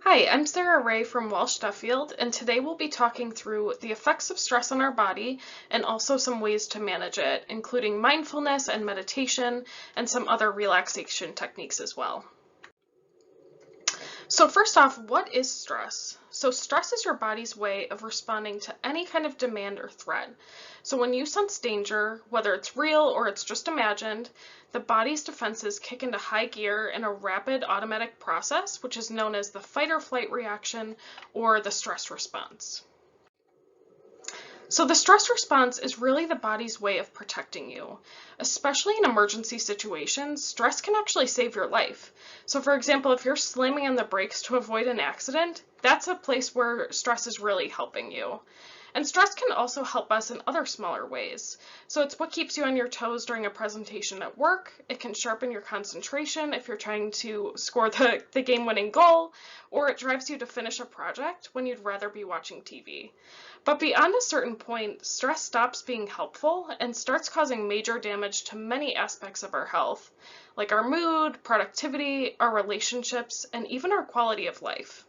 Hi, I'm Sarah Ray from Welsh Duffield, and today we'll be talking through the effects of stress on our body and also some ways to manage it, including mindfulness and meditation and some other relaxation techniques as well. So first off, what is stress? So stress is your body's way of responding to any kind of demand or threat. So when you sense danger, whether it's real or it's just imagined, the body's defenses kick into high gear in a rapid automatic process, which is known as the fight or flight reaction or the stress response. So the stress response is really the body's way of protecting you. Especially in emergency situations, stress can actually save your life. So for example, if you're slamming on the brakes to avoid an accident, that's a place where stress is really helping you. And stress can also help us in other smaller ways. So it's what keeps you on your toes during a presentation at work. It can sharpen your concentration if you're trying to score the game-winning goal, or it drives you to finish a project when you'd rather be watching TV. But beyond a certain point, stress stops being helpful and starts causing major damage to many aspects of our health, like our mood, productivity, our relationships, and even our quality of life.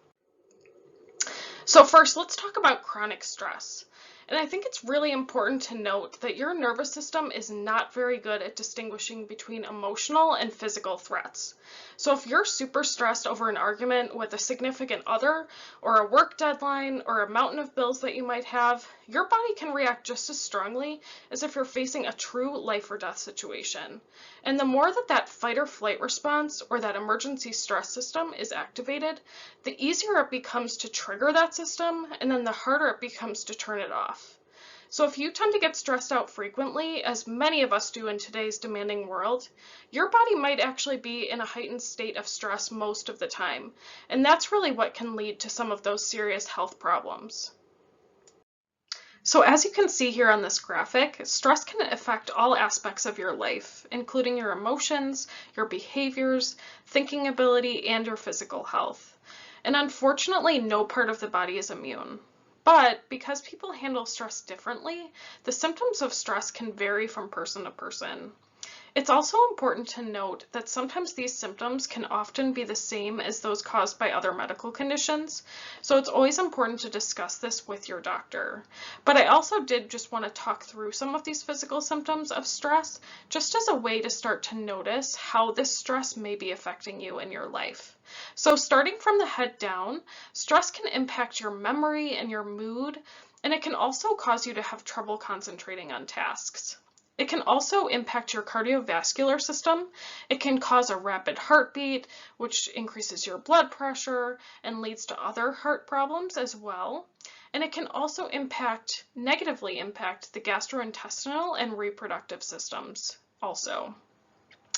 So first, let's talk about chronic stress. And I think it's really important to note that your nervous system is not very good at distinguishing between emotional and physical threats. So if you're super stressed over an argument with a significant other, or a work deadline, or a mountain of bills that you might have, your body can react just as strongly as if you're facing a true life or death situation. And the more that fight or flight response or that emergency stress system is activated, the easier it becomes to trigger that system, and then the harder it becomes to turn it off. So if you tend to get stressed out frequently, as many of us do in today's demanding world, your body might actually be in a heightened state of stress most of the time. And that's really what can lead to some of those serious health problems. So as you can see here on this graphic, stress can affect all aspects of your life, including your emotions, your behaviors, thinking ability, and your physical health. And unfortunately, no part of the body is immune. But because people handle stress differently, the symptoms of stress can vary from person to person. It's also important to note that sometimes these symptoms can often be the same as those caused by other medical conditions, so it's always important to discuss this with your doctor. But I also did just want to talk through some of these physical symptoms of stress, just as a way to start to notice how this stress may be affecting you in your life. So starting from the head down, stress can impact your memory and your mood, and it can also cause you to have trouble concentrating on tasks. It can also impact your cardiovascular system. It can cause a rapid heartbeat, which increases your blood pressure and leads to other heart problems as well. And it can also negatively impact the gastrointestinal and reproductive systems also.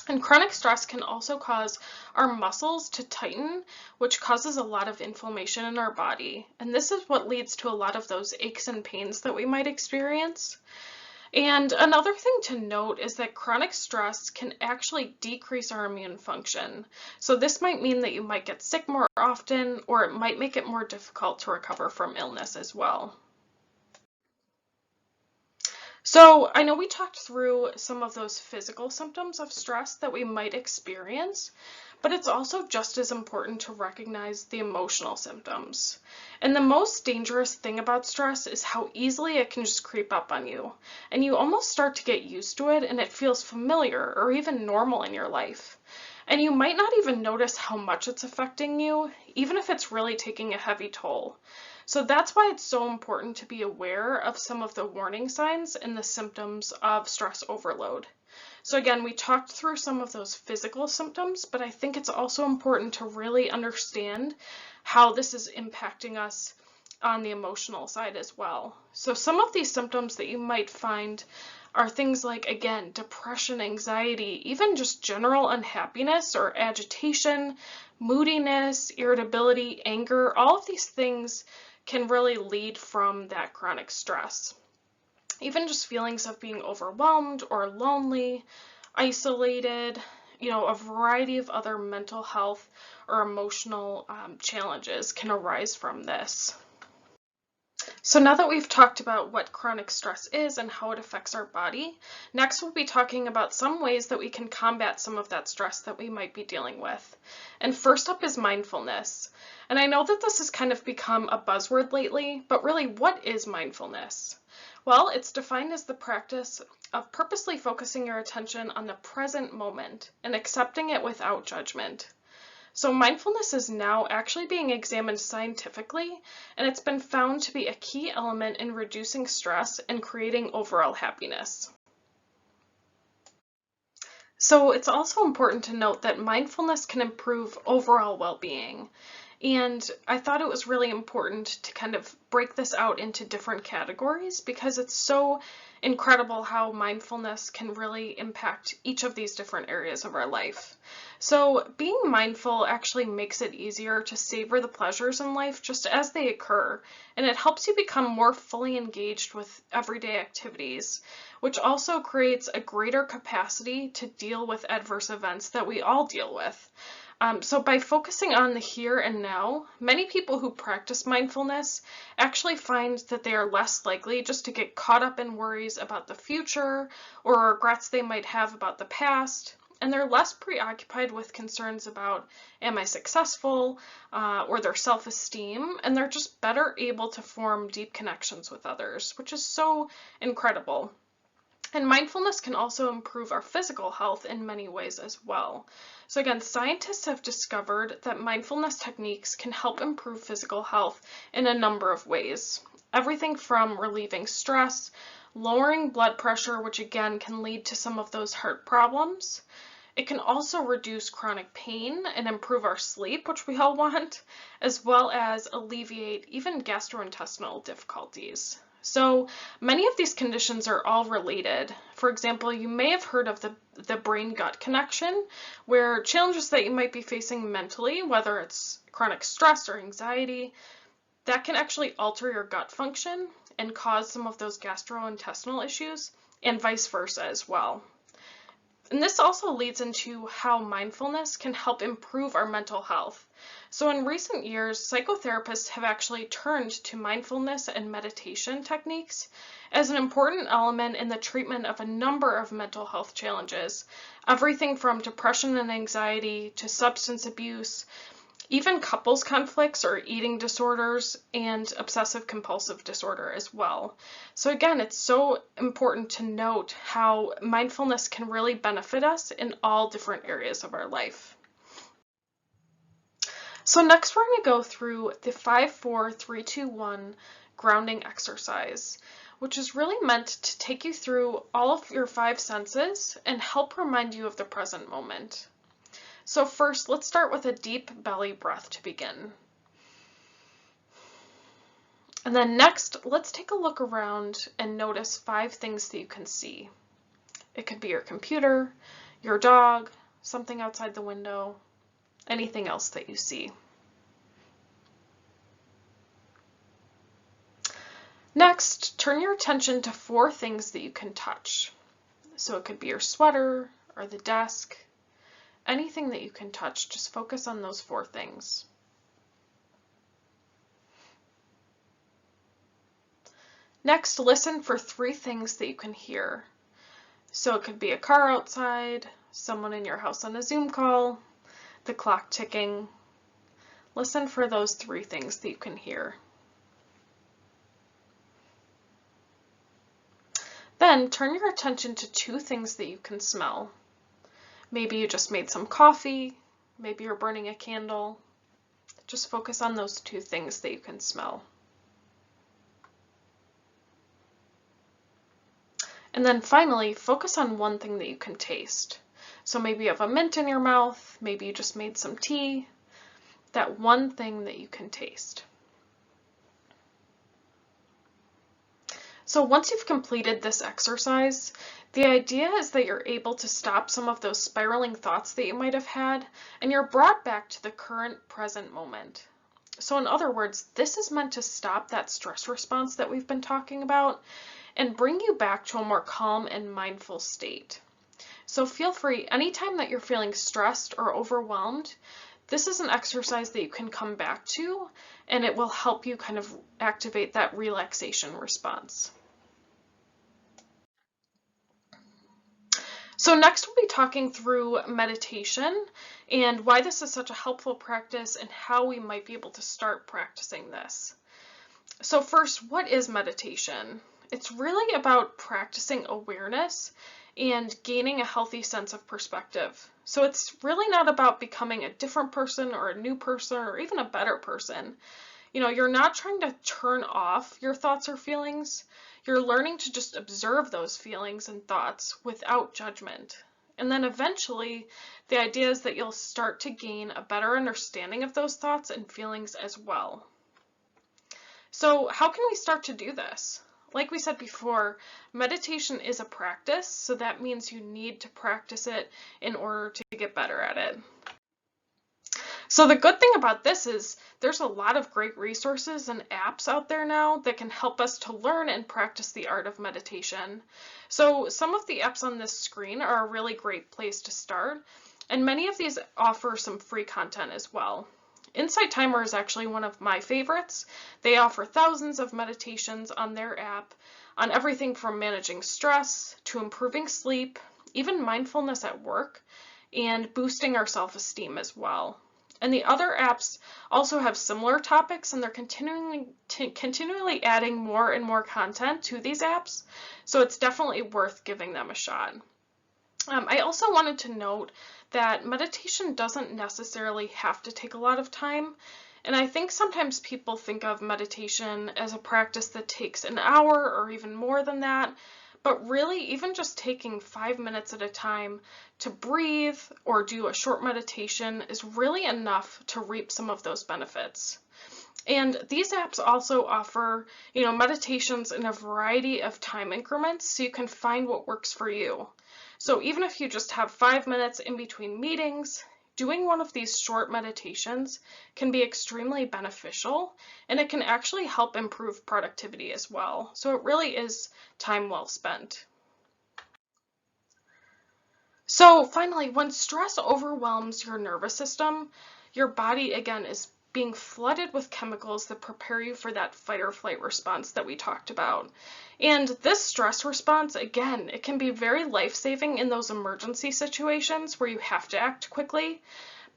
And chronic stress can also cause our muscles to tighten, which causes a lot of inflammation in our body. And this is what leads to a lot of those aches and pains that we might experience. And another thing to note is that chronic stress can actually decrease our immune function. So this might mean that you might get sick more often, or it might make it more difficult to recover from illness as well. So I know we talked through some of those physical symptoms of stress that we might experience, but it's also just as important to recognize the emotional symptoms. And the most dangerous thing about stress is how easily it can just creep up on you, and you almost start to get used to it, and it feels familiar or even normal in your life. And you might not even notice how much it's affecting you, even if it's really taking a heavy toll. So that's why it's so important to be aware of some of the warning signs and the symptoms of stress overload. So again, we talked through some of those physical symptoms, but I think it's also important to really understand how this is impacting us on the emotional side as well. So some of these symptoms that you might find are things like, again, depression, anxiety, even just general unhappiness or agitation, moodiness, irritability, anger. All of these things can really lead from that chronic stress. Even just feelings of being overwhelmed or lonely, isolated, a variety of other mental health or emotional challenges can arise from this. So now that we've talked about what chronic stress is and how it affects our body, next we'll be talking about some ways that we can combat some of that stress that we might be dealing with. And first up is mindfulness. And I know that this has kind of become a buzzword lately, but really, what is mindfulness? Well, it's defined as the practice of purposely focusing your attention on the present moment and accepting it without judgment. So mindfulness is now actually being examined scientifically, and it's been found to be a key element in reducing stress and creating overall happiness. So it's also important to note that mindfulness can improve overall well-being. And I thought it was really important to kind of break this out into different categories because it's so incredible how mindfulness can really impact each of these different areas of our life. So being mindful actually makes it easier to savor the pleasures in life just as they occur, and it helps you become more fully engaged with everyday activities, which also creates a greater capacity to deal with adverse events that we all deal with. So by focusing on the here and now, many people who practice mindfulness actually find that they are less likely just to get caught up in worries about the future or regrets they might have about the past, and they're less preoccupied with concerns about, am I successful, or their self-esteem, and they're just better able to form deep connections with others, which is so incredible. And mindfulness can also improve our physical health in many ways as well. So again, scientists have discovered that mindfulness techniques can help improve physical health in a number of ways. Everything from relieving stress, lowering blood pressure, which again can lead to some of those heart problems. It can also reduce chronic pain and improve our sleep, which we all want, as well as alleviate even gastrointestinal difficulties. So many of these conditions are all related. For example, you may have heard of the brain-gut connection, where challenges that you might be facing mentally, whether it's chronic stress or anxiety, that can actually alter your gut function and cause some of those gastrointestinal issues, and vice versa as well. And this also leads into how mindfulness can help improve our mental health. So in recent years, psychotherapists have actually turned to mindfulness and meditation techniques as an important element in the treatment of a number of mental health challenges, everything from depression and anxiety to substance abuse, even couples conflicts or eating disorders, and obsessive compulsive disorder as well. So again, it's so important to note how mindfulness can really benefit us in all different areas of our life. So next we're going to go through the 5-4-3-2-1 grounding exercise, which is really meant to take you through all of your 5 senses and help remind you of the present moment. So first, let's start with a deep belly breath to begin. And then next, let's take a look around and notice 5 things that you can see. It could be your computer, your dog, something outside the window, anything else that you see. Next, turn your attention to 4 things that you can touch. So it could be your sweater or the desk, anything that you can touch. Just focus on those 4 things. Next, listen for 3 things that you can hear. So it could be a car outside, someone in your house on a Zoom call, the clock ticking. Listen for those 3 things that you can hear. Then turn your attention to 2 things that you can smell. Maybe you just made some coffee, maybe you're burning a candle. Just focus on those 2 things that you can smell. And then finally, focus on 1 thing that you can taste. So maybe you have a mint in your mouth, maybe you just made some tea, that 1 thing that you can taste. So once you've completed this exercise, the idea is that you're able to stop some of those spiraling thoughts that you might have had, and you're brought back to the current present moment. So in other words, this is meant to stop that stress response that we've been talking about and bring you back to a more calm and mindful state. So feel free, anytime that you're feeling stressed or overwhelmed, this is an exercise that you can come back to, and it will help you kind of activate that relaxation response. So next we'll be talking through meditation and why this is such a helpful practice and how we might be able to start practicing this. So first, what is meditation? It's really about practicing awareness and gaining a healthy sense of perspective. So it's really not about becoming a different person or a new person or even a better person. You're not trying to turn off your thoughts or feelings. You're learning to just observe those feelings and thoughts without judgment. And then eventually, the idea is that you'll start to gain a better understanding of those thoughts and feelings as well. So how can we start to do this? Like we said before, meditation is a practice, so that means you need to practice it in order to get better at it. So the good thing about this is there's a lot of great resources and apps out there now that can help us to learn and practice the art of meditation. So some of the apps on this screen are a really great place to start, and many of these offer some free content as well. Insight Timer is actually one of my favorites. They offer thousands of meditations on their app on everything from managing stress to improving sleep, even mindfulness at work, and boosting our self-esteem as well. And the other apps also have similar topics, and they're continually adding more and more content to these apps, so it's definitely worth giving them a shot. I also wanted to note that meditation doesn't necessarily have to take a lot of time, and I think sometimes people think of meditation as a practice that takes an hour or even more than that. But really, even just taking 5 minutes at a time to breathe or do a short meditation is really enough to reap some of those benefits. And these apps also offer, meditations in a variety of time increments, so you can find what works for you. So even if you just have 5 minutes in between meetings, doing one of these short meditations can be extremely beneficial, and it can actually help improve productivity as well. So it really is time well spent. So finally, when stress overwhelms your nervous system, your body again is being flooded with chemicals that prepare you for that fight or flight response that we talked about. And this stress response, again, it can be very life-saving in those emergency situations where you have to act quickly.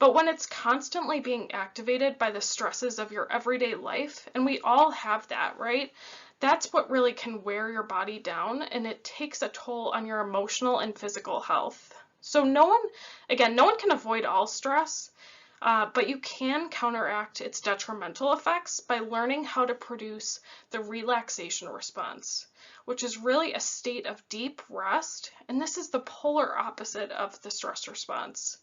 But when it's constantly being activated by the stresses of your everyday life, and we all have that, right? That's what really can wear your body down, and it takes a toll on your emotional and physical health. So no one can avoid all stress, but you can counteract its detrimental effects by learning how to produce the relaxation response, which is really a state of deep rest, and this is the polar opposite of the stress response.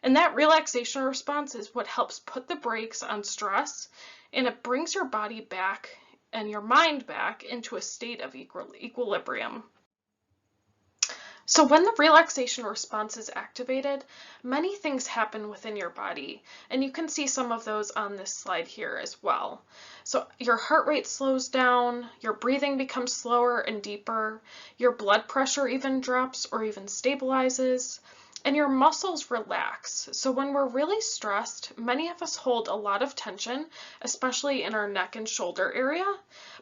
And that relaxation response is what helps put the brakes on stress, and it brings your body back and your mind back into a state of equilibrium. So when the relaxation response is activated, many things happen within your body, and you can see some of those on this slide here as well. So your heart rate slows down, your breathing becomes slower and deeper, your blood pressure even drops or even stabilizes, and your muscles relax. So when we're really stressed, many of us hold a lot of tension, especially in our neck and shoulder area,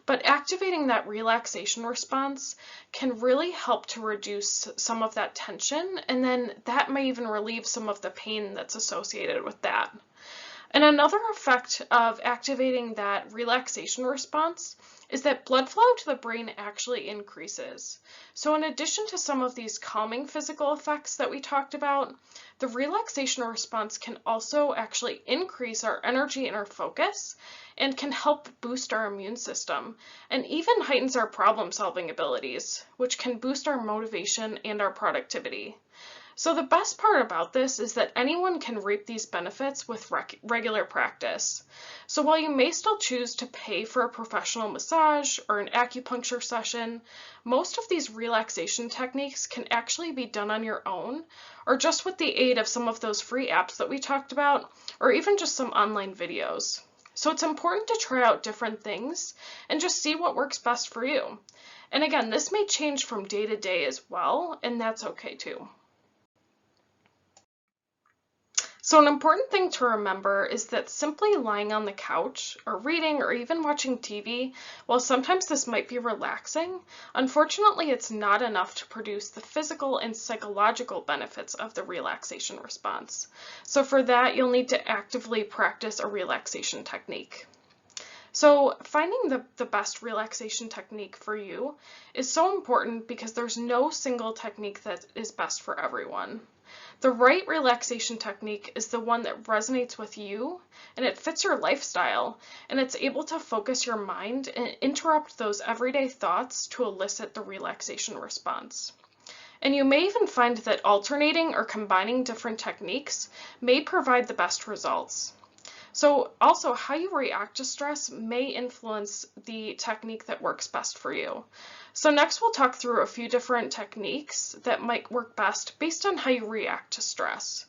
but activating that relaxation response can really help to reduce some of that tension, and then that may even relieve some of the pain that's associated with that. And another effect of activating that relaxation response is that blood flow to the brain actually increases. So in addition to some of these calming physical effects that we talked about, the relaxation response can also actually increase our energy and our focus, and can help boost our immune system, and even heightens our problem-solving abilities, which can boost our motivation and our productivity. So the best part about this is that anyone can reap these benefits with regular practice. So while you may still choose to pay for a professional massage or an acupuncture session, most of these relaxation techniques can actually be done on your own, or just with the aid of some of those free apps that we talked about, or even just some online videos. So it's important to try out different things and just see what works best for you. And again, this may change from day to day as well, and that's okay too. So an important thing to remember is that simply lying on the couch or reading or even watching TV, while sometimes this might be relaxing, unfortunately it's not enough to produce the physical and psychological benefits of the relaxation response. So for that, you'll need to actively practice a relaxation technique. So finding the best relaxation technique for you is so important because there's no single technique that is best for everyone. The right relaxation technique is the one that resonates with you and it fits your lifestyle and it's able to focus your mind and interrupt those everyday thoughts to elicit the relaxation response. And you may even find that alternating or combining different techniques may provide the best results. So also how you react to stress may influence the technique that works best for you. So next we'll talk through a few different techniques that might work best based on how you react to stress.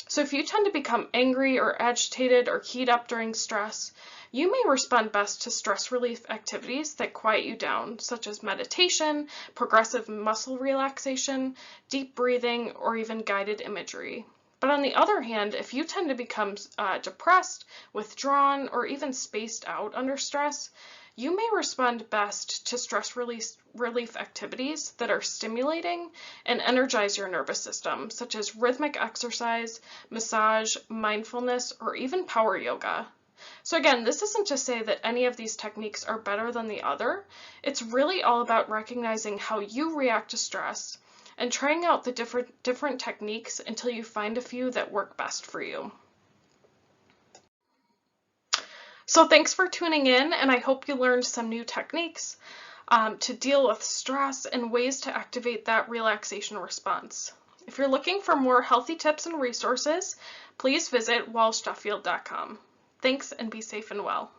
So if you tend to become angry or agitated or keyed up during stress, you may respond best to stress relief activities that quiet you down, such as meditation, progressive muscle relaxation, deep breathing, or even guided imagery. But on the other hand, if you tend to become depressed, withdrawn, or even spaced out under stress, you may respond best to stress relief activities that are stimulating and energize your nervous system, such as rhythmic exercise, massage, mindfulness, or even power yoga. So again, this isn't to say that any of these techniques are better than the other. It's really all about recognizing how you react to stress and trying out the different techniques until you find a few that work best for you. So thanks for tuning in, and I hope you learned some new techniques to deal with stress and ways to activate that relaxation response. If you're looking for more healthy tips and resources, please visit walshduffield.com. Thanks and be safe and well.